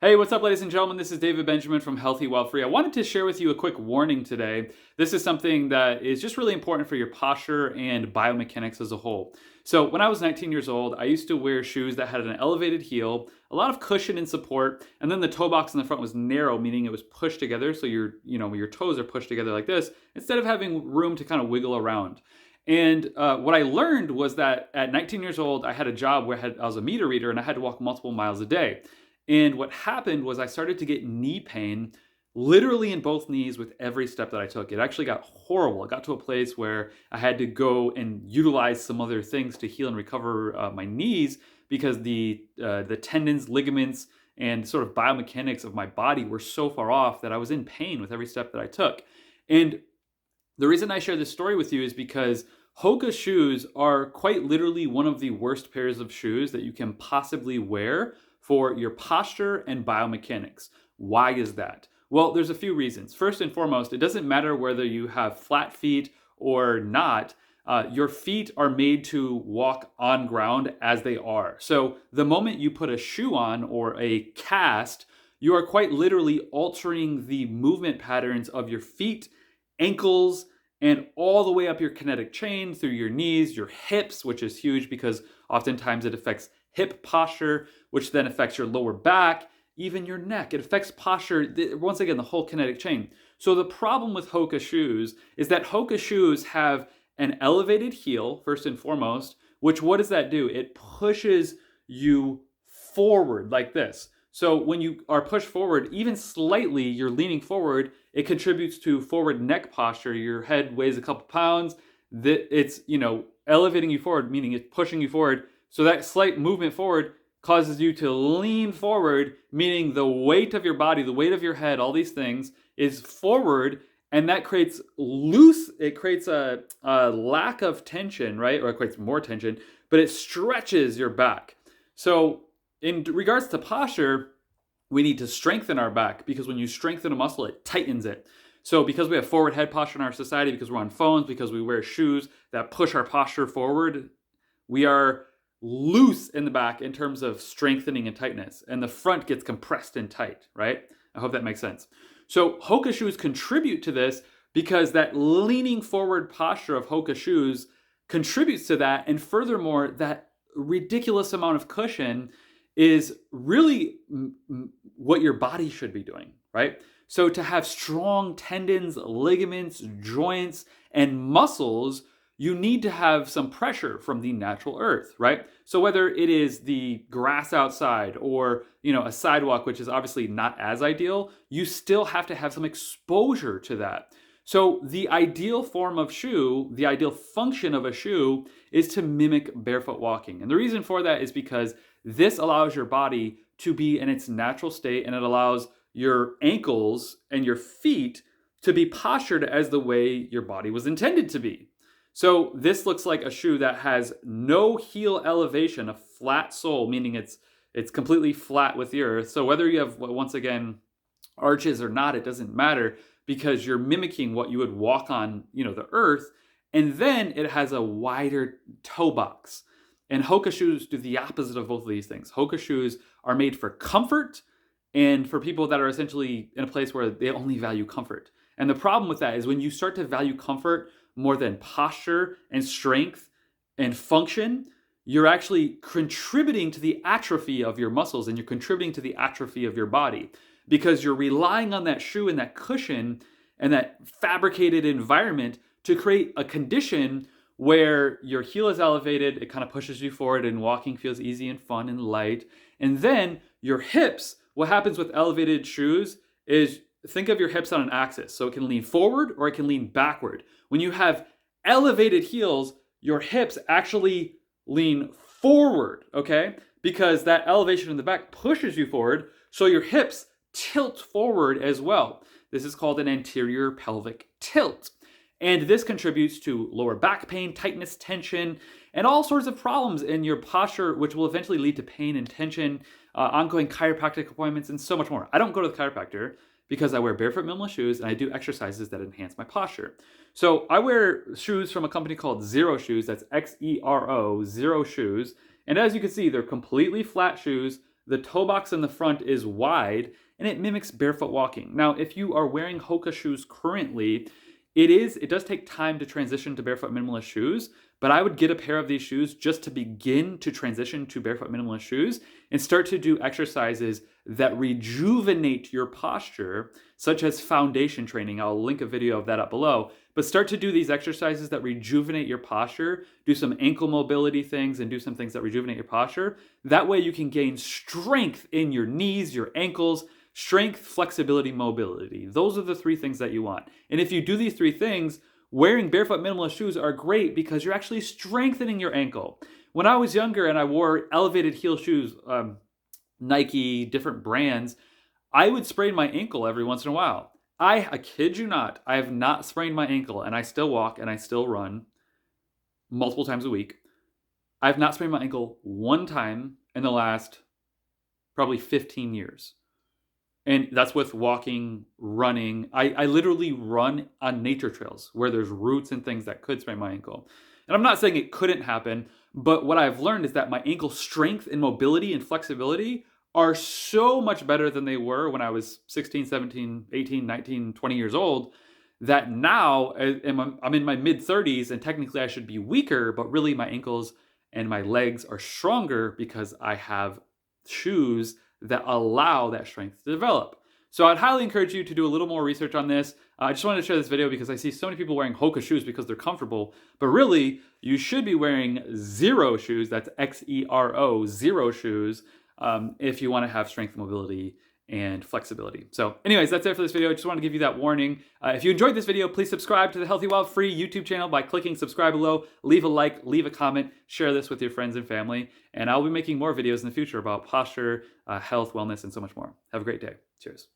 Hey, what's up, ladies and gentlemen? This is David Benjamin from Healthy While Free. I wanted to share with you a quick warning today. This is something that is just really important for your posture and biomechanics as a whole. So, when I was 19 years old, I used to wear shoes that had an elevated heel, a lot of cushion and support, and then the toe box in the front was narrow, meaning it was pushed together. So your toes are pushed together like this, instead of having room to kind of wiggle around. And what I learned was that at 19 years old, I had a job where I was a meter reader and I had to walk multiple miles a day. And what happened was I started to get knee pain literally in both knees with every step that I took. It actually got horrible. It got to a place where I had to go and utilize some other things to heal and recover my knees because the tendons, ligaments, and sort of biomechanics of my body were so far off that I was in pain with every step that I took. And the reason I share this story with you is because Hoka shoes are quite literally one of the worst pairs of shoes that you can possibly wear for your posture and biomechanics. Why is that? Well, there's a few reasons. First and foremost, it doesn't matter whether you have flat feet or not. Your feet are made to walk on ground as they are. So the moment you put a shoe on or a cast, you are quite literally altering the movement patterns of your feet, ankles, and all the way up your kinetic chain through your knees, your hips, which is huge because oftentimes it affects hip posture, which then affects your lower back, even your neck. It affects posture, once again, the whole kinetic chain. So the problem with Hoka shoes is that Hoka shoes have an elevated heel, first and foremost, which what does that do? It pushes you forward like this. So when you are pushed forward, even slightly, you're leaning forward, it contributes to forward neck posture. Your head weighs a couple pounds. It's, elevating you forward, meaning it's pushing you forward. So that slight movement forward causes you to lean forward, meaning the weight of your body, the weight of your head, all these things is forward, and that creates a lack of tension, right? Or it creates more tension, but it stretches your back. So in regards to posture, we need to strengthen our back because when you strengthen a muscle, it tightens it. So because we have forward head posture in our society, because we're on phones, because we wear shoes that push our posture forward, we are loose in the back in terms of strengthening and tightness, and the front gets compressed and tight, right? I hope that makes sense. So Hoka shoes contribute to this because that leaning forward posture of Hoka shoes contributes to that, and furthermore, that ridiculous amount of cushion is really what your body should be doing, right? So to have strong tendons, ligaments, joints, and muscles, you need to have some pressure from the natural earth, right? So whether it is the grass outside or, a sidewalk, which is obviously not as ideal, you still have to have some exposure to that. So the ideal form of shoe, the ideal function of a shoe is to mimic barefoot walking. And the reason for that is because this allows your body to be in its natural state, and it allows your ankles and your feet to be postured as the way your body was intended to be. So this looks like a shoe that has no heel elevation, a flat sole, meaning it's completely flat with the earth. So whether you have, once again, arches or not, it doesn't matter because you're mimicking what you would walk on, the earth. And then it has a wider toe box. And Hoka shoes do the opposite of both of these things. Hoka shoes are made for comfort and for people that are essentially in a place where they only value comfort. And the problem with that is when you start to value comfort more than posture and strength and function, you're actually contributing to the atrophy of your muscles, and you're contributing to the atrophy of your body because you're relying on that shoe and that cushion and that fabricated environment to create a condition where your heel is elevated, it kind of pushes you forward and walking feels easy and fun and light. And then your hips, what happens with elevated shoes is think of your hips on an axis. So it can lean forward or it can lean backward. When you have elevated heels, your hips actually lean forward, okay? Because that elevation in the back pushes you forward, so your hips tilt forward as well. This is called an anterior pelvic tilt. And this contributes to lower back pain, tightness, tension, and all sorts of problems in your posture, which will eventually lead to pain and tension, ongoing chiropractic appointments, and so much more. I don't go to the chiropractor because I wear barefoot minimalist shoes and I do exercises that enhance my posture. So I wear shoes from a company called Xero Shoes. That's Xero, Xero Shoes. And as you can see, they're completely flat shoes. the toe box in the front is wide and it mimics barefoot walking. Now, if you are wearing Hoka shoes currently, it does take time to transition to barefoot minimalist shoes, but I would get a pair of these shoes just to begin to transition to barefoot minimalist shoes and start to do exercises that rejuvenate your posture, such as foundation training. I'll link a video of that up below, but start to do these exercises that rejuvenate your posture, do some ankle mobility things and do some things that rejuvenate your posture. That way you can gain strength in your knees, your ankles, strength, flexibility, mobility. Those are the 3 things that you want. And if you do these 3 things, wearing barefoot minimalist shoes are great because you're actually strengthening your ankle. When I was younger and I wore elevated heel shoes, Nike, different brands, I would sprain my ankle every once in a while. I kid you not, I have not sprained my ankle and I still walk and I still run multiple times a week. I've not sprained my ankle one time in the last probably 15 years. And that's with walking, running. I literally run on nature trails where there's roots and things that could sprain my ankle. And I'm not saying it couldn't happen, but what I've learned is that my ankle strength and mobility and flexibility are so much better than they were when I was 16, 17, 18, 19, 20 years old, that now I'm in my mid 30s and technically I should be weaker, but really my ankles and my legs are stronger because I have shoes that allow that strength to develop. So I'd highly encourage you to do a little more research on this. I just wanted to share this video because I see so many people wearing Hoka shoes because they're comfortable, but really you should be wearing xero shoes, that's Xero, xero shoes, if you want to have strength, mobility, and flexibility. So anyways, that's it for this video. I just want to give you that warning. If you enjoyed this video, please subscribe to the Healthy Wild Free YouTube channel by clicking subscribe below. Leave a like, leave a comment, share this with your friends and family. And I'll be making more videos in the future about posture, health, wellness, and so much more. Have a great day. Cheers.